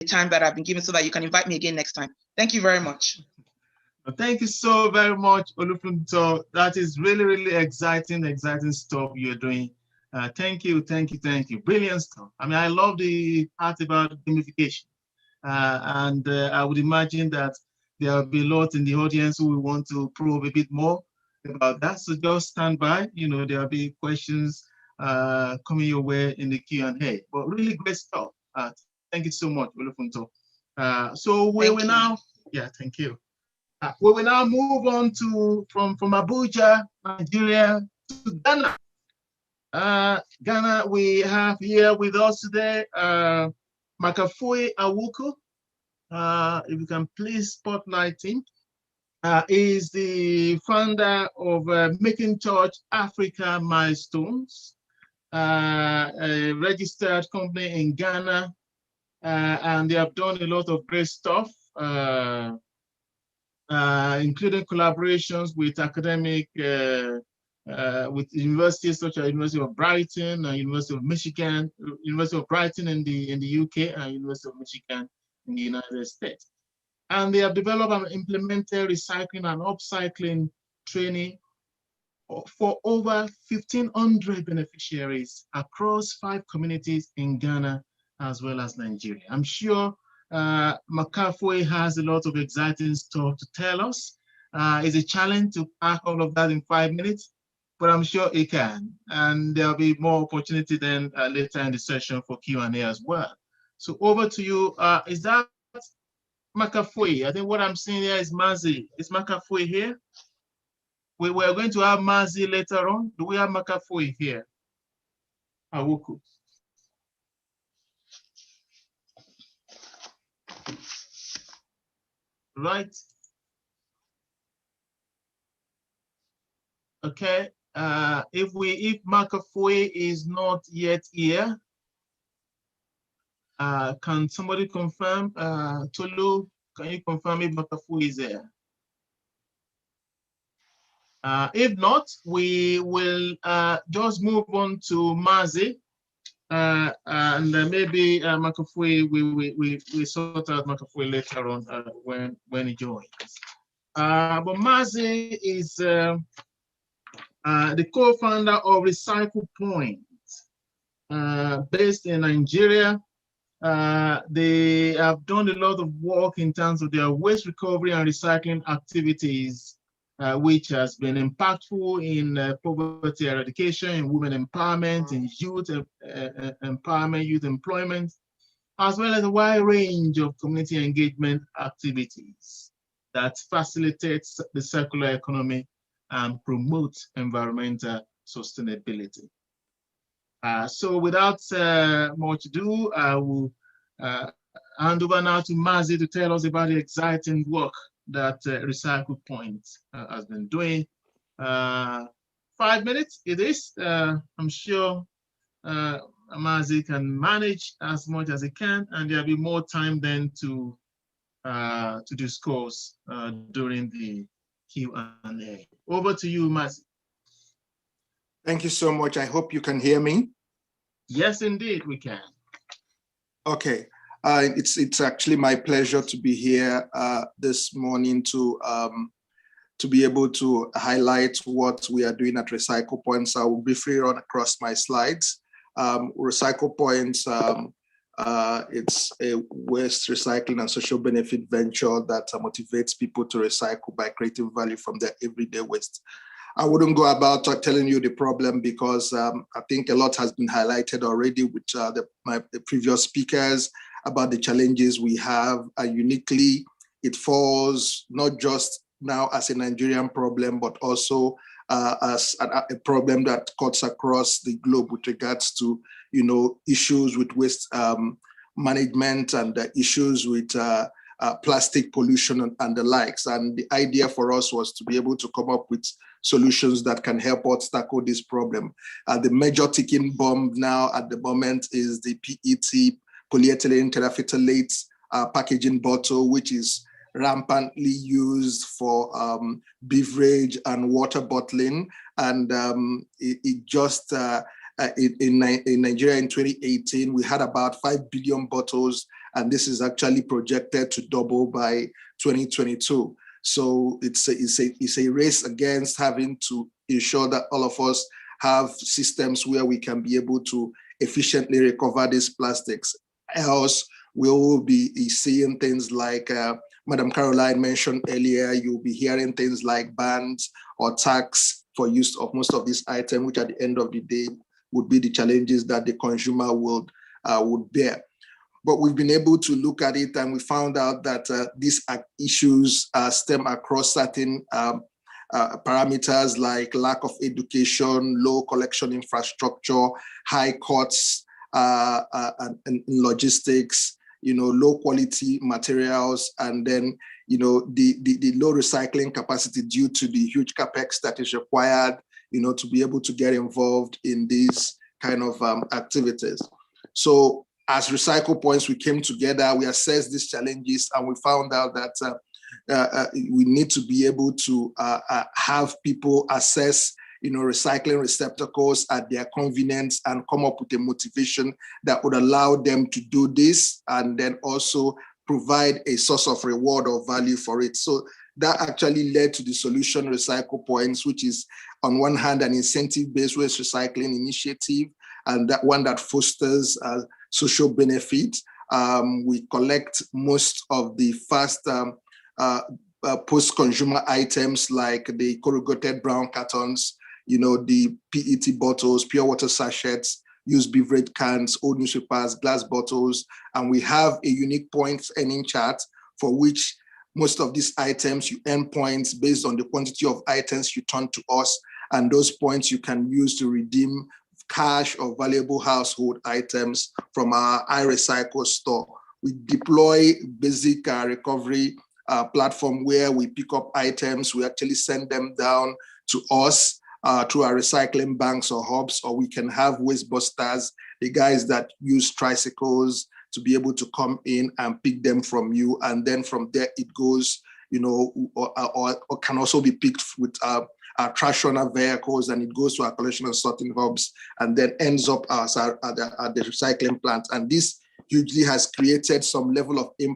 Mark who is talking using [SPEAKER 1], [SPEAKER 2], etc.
[SPEAKER 1] time that I've been given so that you can invite me again next time. Thank you very much.
[SPEAKER 2] Thank you so very much, Olufunso. That is really, really exciting stuff you're doing. Thank you. Brilliant stuff. I mean, I love the part about gamification. And I would imagine that there will be a lot in the audience who will want to probe a bit more about that. So just stand by. You know, there will be questions coming your way in the Q&A. But really great stuff. Thank you so much, Olufunso. So we will now, thank you. We will now move on to from Abuja, Nigeria, to Ghana. Ghana, we have here with us today Makafui Awuku. If you can please spotlight him. Is the founder of Making Church Africa Milestones, a registered company in Ghana, and they have done a lot of great stuff. Including collaborations with academic, with universities such as University of Brighton, University of Michigan, University of Brighton in the UK, and University of Michigan in the United States. And they have developed and implemented recycling and upcycling training for over 1,500 beneficiaries across 5 communities in Ghana as well as Nigeria. I'm sure Makafui has a lot of exciting stuff to tell us. It's a challenge to pack all of that in 5 minutes, but I'm sure he can. And there'll be more opportunity then later in the session for Q&A as well. So over to you. Is that Makafui? I think what I'm seeing here is Mazi. Is Makafui here? We're going to have Mazi later on. Do we have Makafui here? Awuku. Right. Okay. If Makafui is not yet here, can somebody confirm? Tolu, can you confirm if Makafui is there? If not, we will just move on to Mazi. And maybe Makafui, we sort out Makafui later on when he joins. But Mazi is the co-founder of Recycle Point, based in Nigeria. They have done a lot of work in terms of their waste recovery and recycling activities, which has been impactful in poverty eradication, in women empowerment, in youth empowerment, youth employment, as well as a wide range of community engagement activities that facilitates the circular economy and promotes environmental sustainability. So without much ado, I will hand over now to Mazi to tell us about the exciting work that Recycle Point has been doing. 5 minutes it is. I'm sure Mazi can manage as much as he can, and there'll be more time then to discuss during the Q&A. Over to you, Mazi.
[SPEAKER 3] Thank you so much. I hope you can hear me.
[SPEAKER 2] Yes, indeed, we can.
[SPEAKER 3] Okay. It's actually my pleasure to be here this morning to be able to highlight what we are doing at Recycle Points. I will briefly run across my slides. Recycle Points, it's a waste recycling and social benefit venture that motivates people to recycle by creating value from their everyday waste. I wouldn't go about telling you the problem because I think a lot has been highlighted already with the previous speakers about the challenges we have. Uniquely, it falls not just now as a Nigerian problem, but also as a problem that cuts across the globe with regards to, issues with waste management and issues with plastic pollution and the likes. And the idea for us was to be able to come up with solutions that can help us tackle this problem. The major ticking bomb now at the moment is the PET, polyethylene terephthalate packaging bottle, which is rampantly used for beverage and water bottling. And in Nigeria in 2018, we had about 5 billion bottles and this is actually projected to double by 2022. So it's a race against having to ensure that all of us have systems where we can be able to efficiently recover these plastics. Else, we will be seeing things like Madam Caroline mentioned earlier. You'll be hearing things like bans or tax for use of most of these items, which at the end of the day would be the challenges that the consumer would bear. But we've been able to look at it, and we found out that these issues stem across certain parameters like lack of education, low collection infrastructure, high costs and logistics, low quality materials, and then the low recycling capacity due to the huge capex that is required, to be able to get involved in these kind of activities. So as Recycle Points, we came together, we assessed these challenges, and we found out that we need to be able to have people assess recycling receptacles at their convenience and come up with a motivation that would allow them to do this, and then also provide a source of reward or value for it. So that actually led to the solution Recycle Points, which is on one hand an incentive-based waste recycling initiative, and that one that fosters social benefit. We collect most of the fast post-consumer items like the corrugated brown cartons, the PET bottles, pure water sachets, used beverage cans, old newspapers, glass bottles, and we have a unique points earning chart for which most of these items you earn points based on the quantity of items you turn to us, and those points you can use to redeem cash or valuable household items from our iRecycle store. We deploy basic recovery platform where we pick up items, we actually send them down to us through our recycling banks or hubs, or we can have waste busters, the guys that use tricycles to be able to come in and pick them from you. And then from there it goes, or can also be picked with our trash runner vehicles, and it goes to our collection and sorting hubs and then ends up at the recycling plant. And this hugely has created some level of impact